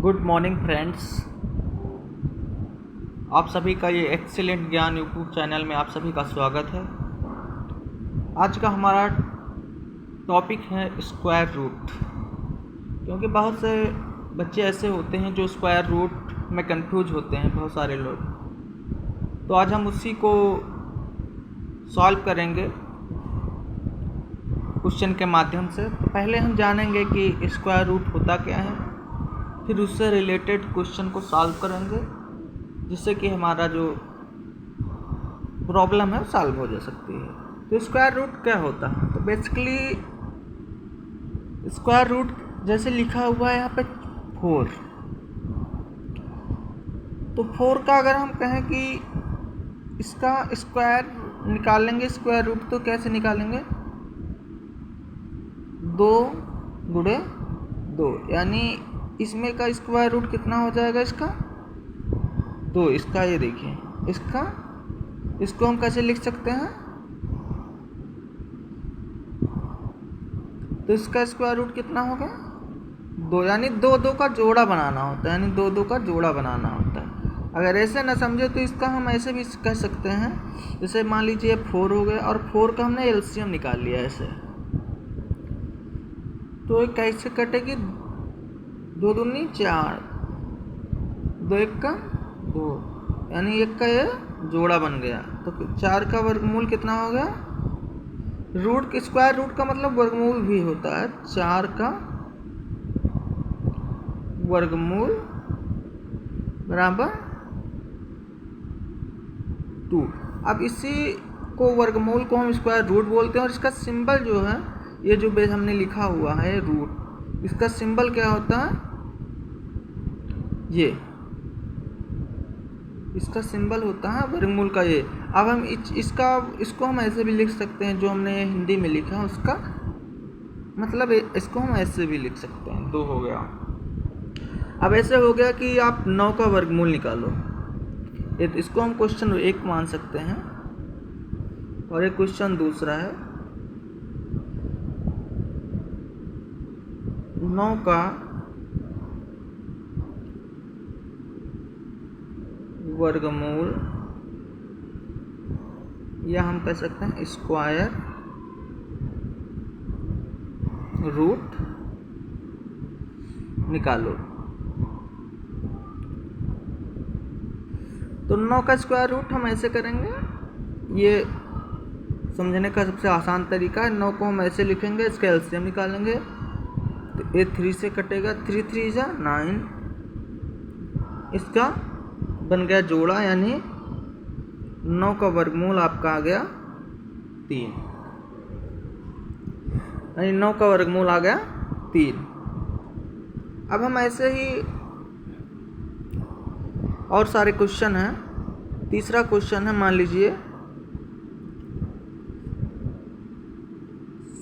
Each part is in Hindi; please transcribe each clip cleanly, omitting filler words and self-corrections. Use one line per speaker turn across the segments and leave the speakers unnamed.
Good morning friends. आप सभी का ये एक्सीलेंट ज्ञान यूट्यूब चैनल में आप सभी का स्वागत है। आज का हमारा टॉपिक है स्क्वायर रूट। क्योंकि बहुत से बच्चे ऐसे होते हैं जो स्क्वायर रूट में कंफ्यूज होते हैं, बहुत सारे लोग। तो आज हम उसी को सॉल्व करेंगे क्वेश्चन के माध्यम से। तो पहले हम जानेंगे कि स्क्वायर रूट होता क्या है, फिर उससे रिलेटेड क्वेश्चन को सॉल्व करेंगे, जिससे कि हमारा जो प्रॉब्लम है सॉल्व हो जा सकती है। तो स्क्वायर रूट क्या होता है? तो बेसिकली स्क्वायर रूट जैसे लिखा हुआ है यहाँ पे 4। तो 4 का अगर हम कहें कि इसका स्क्वायर निकालेंगे, स्क्वायर रूट, तो कैसे निकालेंगे? 2 गुणे 2, यानी इसमें का स्क्वायर रूट कितना हो जाएगा? इसका 2। इसका ये देखिए, इसको हम कैसे लिख सकते हैं? तो इसका स्क्वायर रूट कितना हो गया? 2, यानी 2 का जोड़ा बनाना होता है, अगर ऐसे ना समझे तो इसका हम ऐसे भी कह सकते हैं। जैसे मान लीजिए 4 हो गया और 4 का हमने एलसीएम निकाल लिया ऐसे, तो कैसे कटेगी? 2 दूनी 4, 2 एक का 2, यानी 1 का ये जोड़ा बन गया। तो 4 का वर्गमूल कितना हो गया? रूट स्क्वायर रूट का मतलब वर्गमूल भी होता है। 4 का वर्गमूल बराबर 2। अब इसी को वर्गमूल को हम स्क्वायर रूट बोलते हैं। और इसका सिंबल जो है, ये जो बेस हमने लिखा हुआ है रूट, इसका सिंबल क्या होता है? ये इसका सिंबल होता है वर्गमूल का ये। अब हम इसको हम ऐसे भी लिख सकते हैं, जो हमने हिंदी में लिखा है उसका मतलब इसको हम ऐसे भी लिख सकते हैं। 2 हो गया। अब ऐसे हो गया कि आप 9 का वर्गमूल निकालो। इसको हम क्वेश्चन 1 मान सकते हैं और एक क्वेश्चन दूसरा है 9 का वर्गमूल, या हम कह सकते हैं स्क्वायर रूट निकालो। तो 9 का स्क्वायर रूट हम ऐसे करेंगे, ये समझने का सबसे आसान तरीका है। 9 को हम ऐसे लिखेंगे, इसका एलसीएम निकालेंगे तो ये 3 से कटेगा, 3 3 जा 9, इसका बन गया जोड़ा, यानी 9 का वर्गमूल आपका आ गया 3, यानी 9 का वर्गमूल आ गया 3। अब हम ऐसे ही और सारे क्वेश्चन हैं। तीसरा क्वेश्चन है, मान लीजिए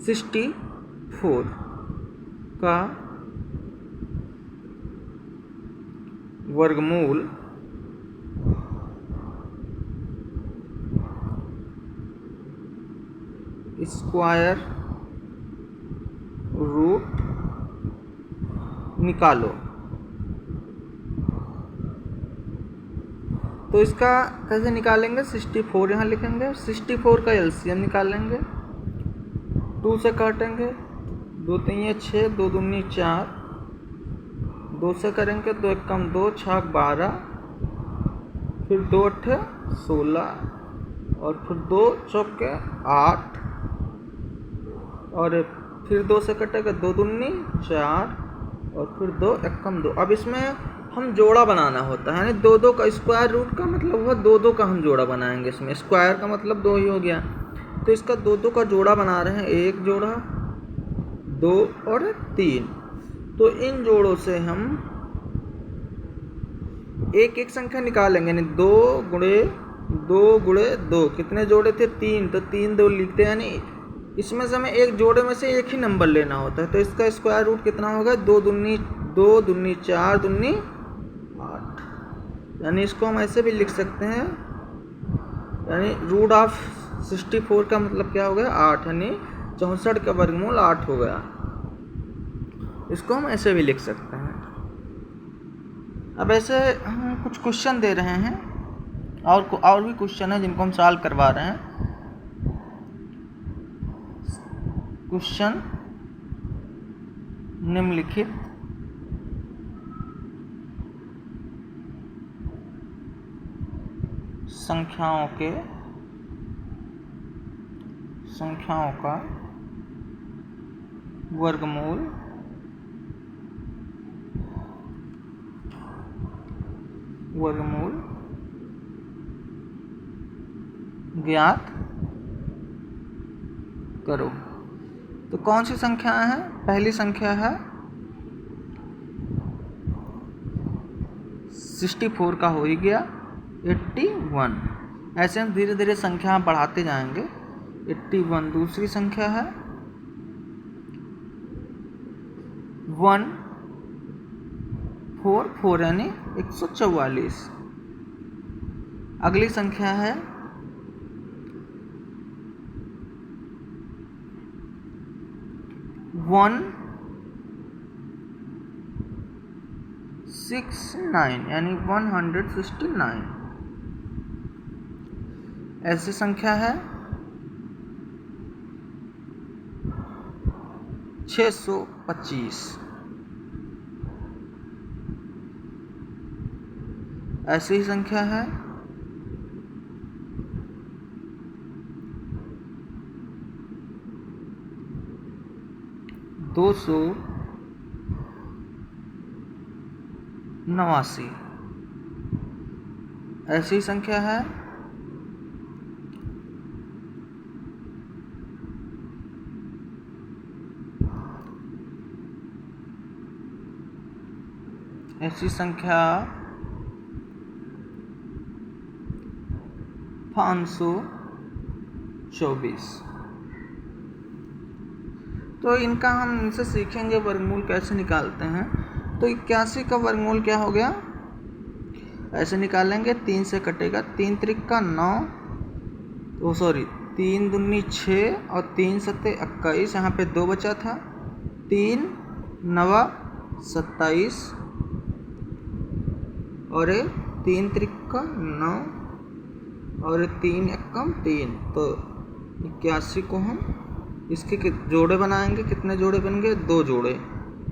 64 का वर्गमूल स्क्वायर रूट निकालो। तो इसका कैसे निकालेंगे? 64 यहाँ लिखेंगे, 64 का एलसीएम निकालेंगे, 2 से काटेंगे, 2 3 6, 2 दूनी 4, 2 से करेंगे, 2 1 कम 2, 6 12, फिर 2 8 16, और फिर 2 चौके 8, और फिर 2 से कटेगा, 2 दूनी 4, और फिर 2 1 कम 2। अब इसमें हम जोड़ा बनाना होता है, यानी 2 का स्क्वायर रूट का मतलब हुआ 2 का हम जोड़ा बनाएंगे। इसमें स्क्वायर का मतलब 2 ही हो गया, तो इसका 2 का जोड़ा बना रहे हैं, 1 जोड़ा 2 और 3। तो इन जोड़ों से हम एक एक संख्या निकालेंगे, यानी 2 गुणे 2 कितने जोड़े थे? 3, तो 3 2 लिखते हैं, यानी इसमें से हमें एक जोड़े में से एक ही नंबर लेना होता है। तो इसका स्क्वायर रूट कितना होगा? 2 दूनी 4 दूनी 8, यानी इसको हम ऐसे भी लिख सकते हैं, यानी रूट ऑफ 64 का मतलब क्या हो गया? 8, यानी 64 का वर्गमूल 8 हो गया। इसको हम ऐसे भी लिख सकते हैं। अब ऐसे हम कुछ क्वेश्चन दे रहे हैं और भी क्वेश्चन है जिनको हम सॉल्व करवा रहे हैं। क्वेश्चन निम्नलिखित संख्याओं का वर्गमूल ज्ञात करो। तो कौन सी संख्या है? पहली संख्या है 64 का हो ही गया, 81। ऐसे हम धीरे धीरे संख्या बढ़ाते जाएंगे। 81। दूसरी संख्या है 144 यानी 144। अगली संख्या है 169 यानी 169। ऐसी संख्या है 625। ऐसी ही संख्या है 289। ऐसी ही संख्या है 524। तो इनका हम इनसे सीखेंगे वर्गमूल कैसे निकालते हैं। तो 81 का वर्गमूल क्या हो गया? ऐसे निकालेंगे, 3 से कटेगा, 3 त्रिका 9, 3 दूनी 6 और 3 सत्ते 21। यहाँ पे 2 बचा था, 3 नवा 27 और 3 त्रिका 9 और 3 एकम 3। तो 81 को हम इसके जोड़े बनाएंगे। कितने जोड़े बन गए? 2 जोड़े।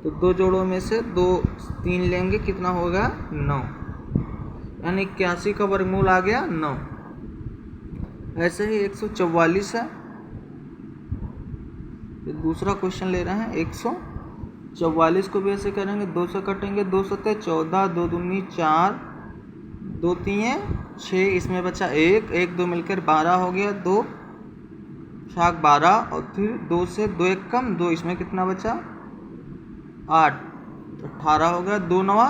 तो 2 जोड़ों में से 3 लेंगे, कितना होगा? 9। यानी 81 का वर्गमूल आ गया 9। ऐसे ही 144 है। ये दूसरा क्वेश्चन ले रहे हैं। 144 को भी ऐसे करेंगे, 2 से कटेंगे, 2 सत्ते 14, 2 दूनी 4, 2 तीन 6, इसमें बचा 1, 1 2 मिलकर 12 हो गया, 2 छाक 12 और फिर 2 से 2 एक कम 2, इसमें कितना बचा? 8, 18 हो गया, 2 नवा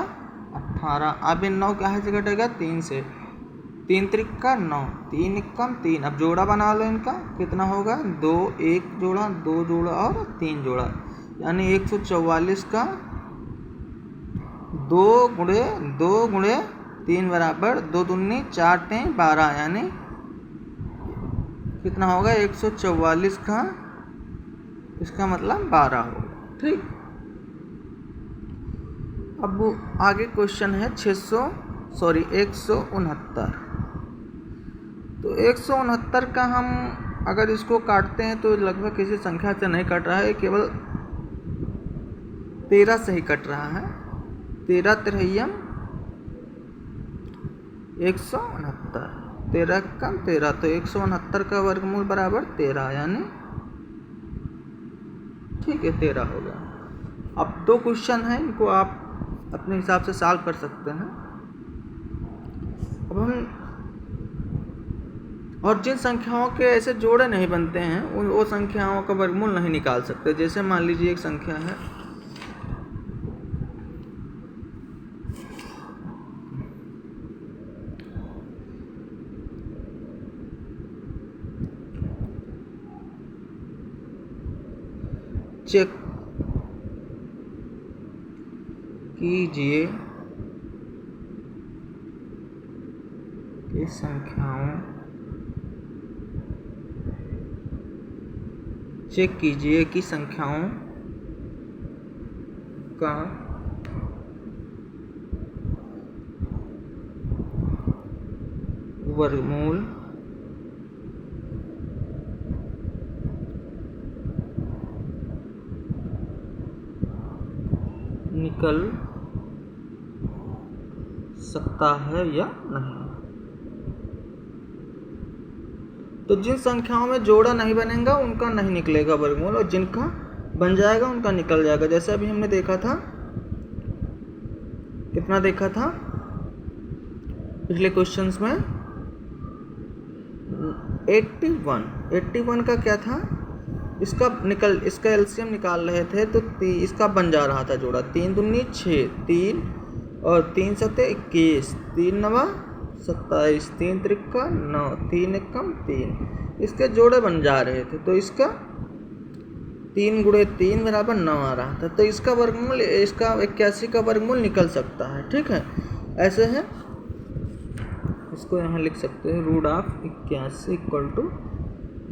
18। अब इन 9 कहाँ से कटेगा? 3 से। 3 त्रिका 9, 3 एक कम 3। अब जोड़ा बना लो इनका, कितना होगा? 2 1 जोड़ा, 2 जोड़ा और 3 जोड़ा। यानी 144 का 2 गुणे 3 बराबर 2 दूनी 4 3 12, यानी कितना होगा? 144 का इसका मतलब 12 होगा। ठीक। अब आगे क्वेश्चन है 169। तो 169 का हम अगर इसको काटते हैं तो लगभग किसी संख्या से नहीं कट रहा है, केवल 13 से ही कट रहा है। 13 तिरहियम 169, 13 कम 13, तो 169 का वर्गमूल बराबर 13, यानी ठीक है 13 हो गया। अब 2 क्वेश्चन हैं, इनको आप अपने हिसाब से सॉल्व कर सकते हैं। अब हम और जिन संख्याओं के ऐसे जोड़े नहीं बनते हैं वो संख्याओं का वर्गमूल नहीं निकाल सकते। जैसे मान लीजिए एक संख्या है चेक कीजिए कि संख्याओं का वर्गमूल निकल सकता है या नहीं। तो जिन संख्याओं में जोड़ा नहीं बनेगा उनका नहीं निकलेगा वर्गमूल, और जिनका बन जाएगा उनका निकल जाएगा। जैसे अभी हमने देखा था, कितना देखा था पिछले क्वेश्चंस में, 81 का क्या था, इसका एलसीएम निकाल रहे थे तो इसका बन जा रहा था जोड़ा, 3 दूनी 6, 3 और 3 सते 21, 3 नवा 27, 3 त्रिका 9, 3 एकम 3, इसके जोड़े बन जा रहे थे। तो इसका 3 गुणे 3 बराबर 9 आ रहा था। तो इसका वर्गमूल, इसका 81 का वर्गमूल निकल सकता है। ठीक है, ऐसे है, इसको यहाँ लिख सकते हैं रूट ऑफ 81 इक्वल टू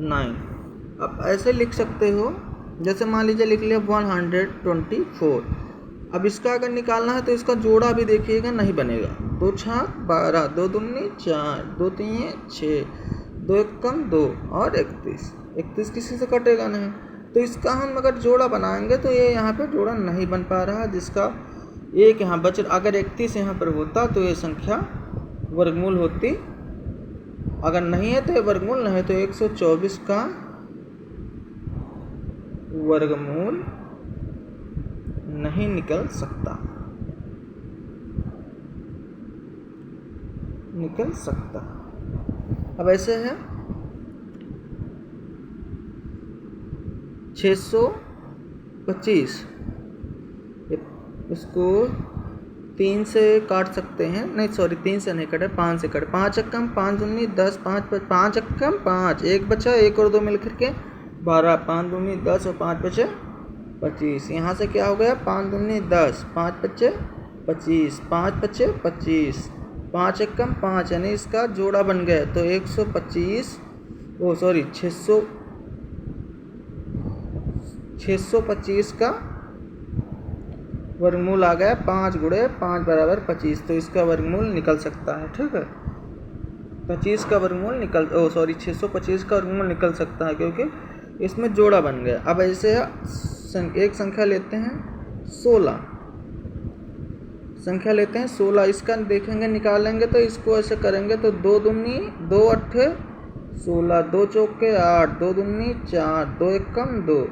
9। अब ऐसे लिख सकते हो, जैसे मान लीजिए लिख लिया 124। अब इसका अगर निकालना है तो इसका जोड़ा भी देखिएगा नहीं बनेगा। 2 छाक 12, 2 दूनी 4, 2 तीन 6, 2 एकम 2 और 31 किसी से कटेगा नहीं। तो इसका हम अगर जोड़ा बनाएंगे तो ये यहाँ पे जोड़ा नहीं बन पा रहा, जिसका एक यहाँ बच, अगर 31 यहाँ पर होता तो ये संख्या वर्गमूल होती, अगर नहीं है तो ये वर्गमूल नहीं, तो 124 का वर्गमूल नहीं निकल सकता। अब ऐसे है 625, इसको 3 से काट सकते हैं, नहीं सॉरी 3 से नहीं कटे, 5 से कटे, 5 एकम 5 दूनी 10, 5 एकम 5, एक बचा, 1 और 2 मिल करके 12, 5 दूनी 10 और 5 बचे 25। यहाँ से क्या हो गया, 5 दूनी 10, 5 बचे 25, 5 बचे 25, 5 एकम 5, यानी इसका जोड़ा बन गया। तो 625 का वर्गमूल आ गया 5 गुणे 5 बराबर 25। तो इसका वर्गमूल निकल सकता है। ठीक है, 625 का वर्गमूल निकल सकता है, क्योंकि इसमें जोड़ा बन गया। अब ऐसे एक संख्या लेते हैं 16, इसका देखेंगे निकालेंगे तो इसको ऐसे करेंगे तो 2 दूनी 2 अट्ठे 16, 2 चौके 8, 2 दूनी 4, 2 एकम 2।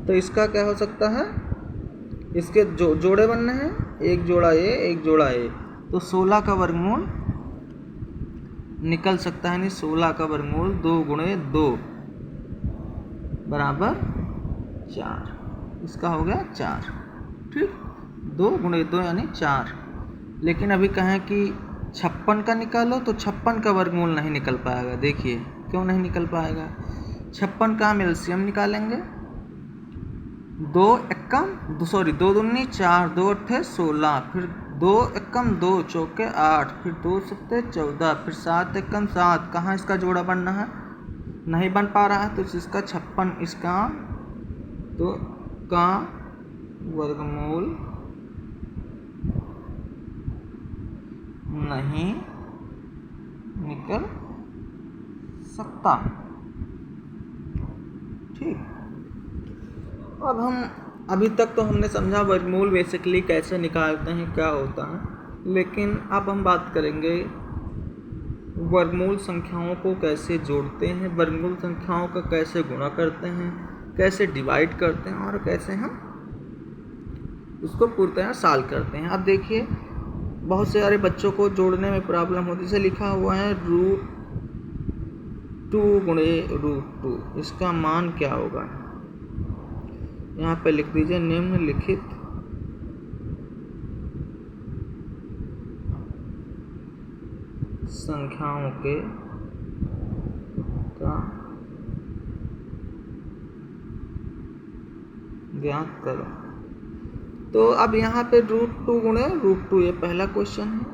तो इसका क्या हो सकता है, इसके जोड़े बनने हैं, एक जोड़ा एक जोड़ा ए, तो 16 का वर्गमूल निकल सकता है। नहीं, 16 का वर्गमूल 2 गुणे 2 बराबर 4, इसका हो गया 4। ठीक, 2 गुणे 2 यानी 4। लेकिन अभी कहें कि 56 का निकालो तो 56 का वर्गमूल नहीं निकल पाएगा। देखिए क्यों नहीं निकल पाएगा, 56 का हम एलसीएम निकालेंगे, 2 दूनी 4, 2 अट्ठे 16, फिर 2 एकम 2 चौके 8, फिर 2 सत्ते 14, फिर 7 एकम 7। कहाँ इसका जोड़ा बनना है, नहीं बन पा रहा है, तो इसका 56 इसका तो का वर्गमूल नहीं निकल सकता। ठीक, अब हम अभी तक तो हमने समझा वर्गमूल बेसिकली कैसे निकालते हैं, क्या होता है, लेकिन अब हम बात करेंगे वर्गमूल संख्याओं को कैसे जोड़ते हैं, वर्गमूल संख्याओं का कैसे गुणा करते हैं, कैसे डिवाइड करते हैं और कैसे हम उसको पूर्णतः सॉल्व करते हैं। अब देखिए बहुत से सारे बच्चों को जोड़ने में प्रॉब्लम होती है। जैसे लिखा हुआ है √2 गुणे √2, इसका मान क्या होगा, यहाँ पे लिख दीजिए निम्नलिखित संख्याओं के का ज्ञात करो। तो अब यहाँ पे √2 गुणे √2, ये पहला क्वेश्चन है।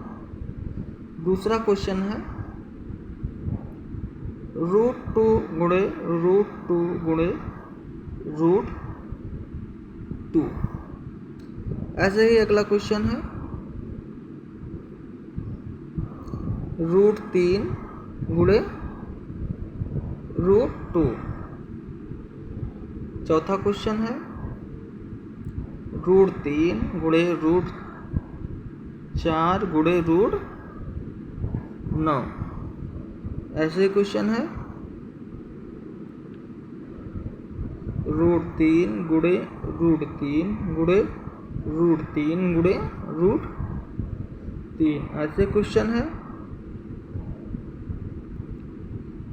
दूसरा क्वेश्चन है √2 गुणे √2 गुणे √2। ऐसे ही अगला क्वेश्चन है √3 गुणे √2। चौथा क्वेश्चन है √3 गुणे √4 गुणे √9। ऐसे क्वेश्चन है √3 गुणे √3 गुणे √3 गुणे √3। ऐसे क्वेश्चन है।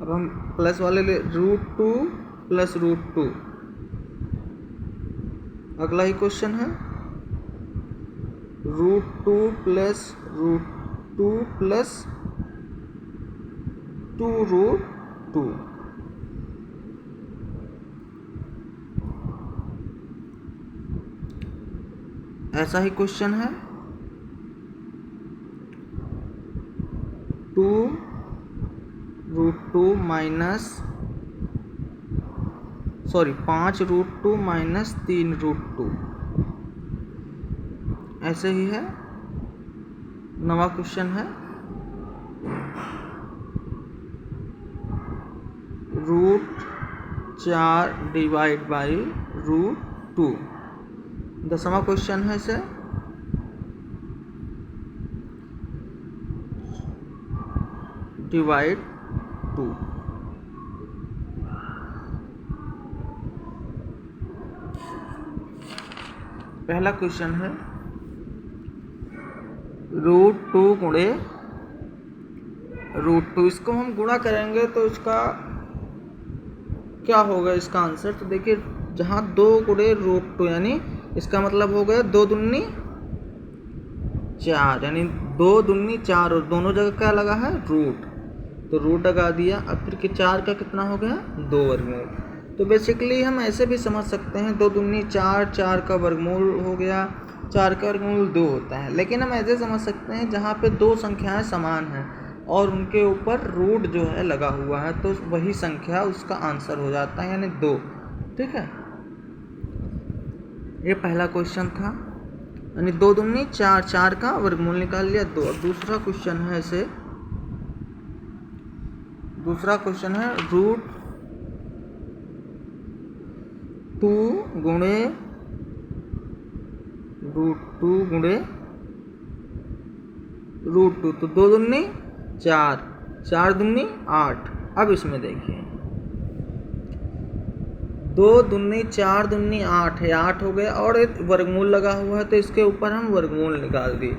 अब हम प्लस वाले ले √2 प्लस √2। अगला ही क्वेश्चन है √2 प्लस √2 प्लस 2√2। ऐसा ही क्वेश्चन है 5√2 माइनस 3√2। ऐसे ही है। नवा क्वेश्चन है √4 डिवाइड बाई √2। 10वां क्वेश्चन है इसे डिवाइड 2। पहला क्वेश्चन है √2 गुणे √2। इसको हम गुणा करेंगे तो इसका क्या होगा इसका आंसर। तो देखिए जहाँ 2 गुणे √2 यानी इसका मतलब हो गया 2 दूनी 4 यानी 2 दूनी 4 और दोनों जगह क्या लगा है रूट, तो रूट लगा दिया। अब फिर कि 4 का कितना हो गया 2 वर्गमूल। तो बेसिकली हम ऐसे भी समझ सकते हैं 2 दूनी 4, 4 का वर्गमूल हो गया, 4 का वर्गमूल 2 होता है। लेकिन हम ऐसे समझ सकते हैं जहाँ पे 2 संख्याएं समान हैं और उनके ऊपर रूट जो है लगा हुआ है तो वही संख्या उसका आंसर हो जाता है यानी 2। ठीक है, ये पहला क्वेश्चन था यानी 2 दूनी 4, 4 का वर्गमूल निकाल लिया 2। अब दूसरा क्वेश्चन है ऐसे, दूसरा क्वेश्चन है √2 गुणे √2 तो 2 दूनी 4, 4 दूनी 8। अब इसमें देखिए 2 दूनी 4 दूनी 8 है, 8 हो गया और एक वर्गमूल लगा हुआ है तो इसके ऊपर हम वर्गमूल निकाल दिए।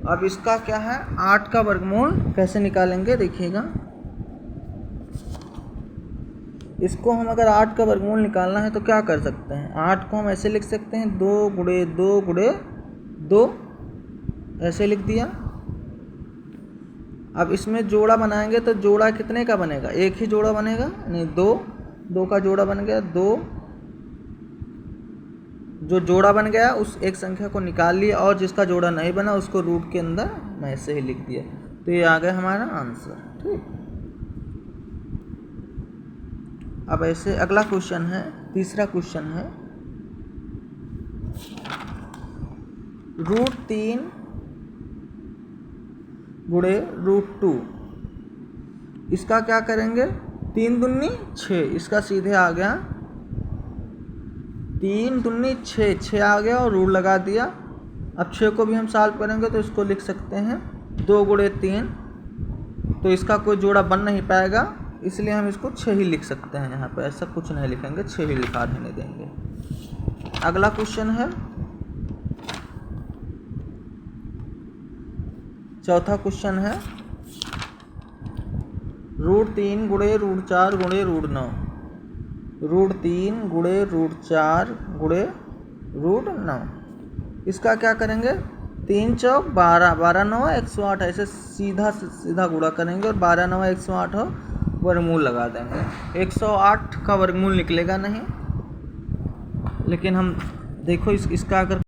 अब इसका क्या है 8 का वर्गमूल कैसे निकालेंगे देखिएगा। इसको हम अगर 8 का वर्गमूल निकालना है तो क्या कर सकते हैं, 8 को हम ऐसे लिख सकते हैं 2 गुणे 2 गुणे 2, ऐसे लिख दिया। अब इसमें जोड़ा बनाएंगे तो जोड़ा कितने का बनेगा, एक ही जोड़ा बनेगा नहीं 2 का जोड़ा बन गया 2। जो जोड़ा बन गया उस एक संख्या को निकाल लिया और जिसका जोड़ा नहीं बना उसको रूट के अंदर मैं ऐसे ही लिख दिया। तो ये आ गया हमारा आंसर। ठीक, अब ऐसे अगला क्वेश्चन है, तीसरा क्वेश्चन है √3 गुणे √2। इसका क्या करेंगे 3 दूनी 6, इसका सीधे आ गया 3 दूनी 6, 6 आ गया और रूट लगा दिया। अब 6 को भी हम सॉल्व करेंगे तो इसको लिख सकते हैं 2 गुणे 3, तो इसका कोई जोड़ा बन नहीं पाएगा इसलिए हम इसको 6 ही लिख सकते हैं। यहाँ पे ऐसा कुछ नहीं लिखेंगे, 6 ही लिखा रहने देंगे। अगला क्वेश्चन है चौथा क्वेश्चन है √3 गुणे √4 गुणे √9। √3 गुणे √4 गुणे √9। इसका क्या करेंगे 3 चौक 12, 12 9 108 ऐसे सीधा गुणा करेंगे और 12 9 108 हो वर्गमूल लगा देंगे। 108 का वर्गमूल निकलेगा नहीं, लेकिन हम देखो इसका अगर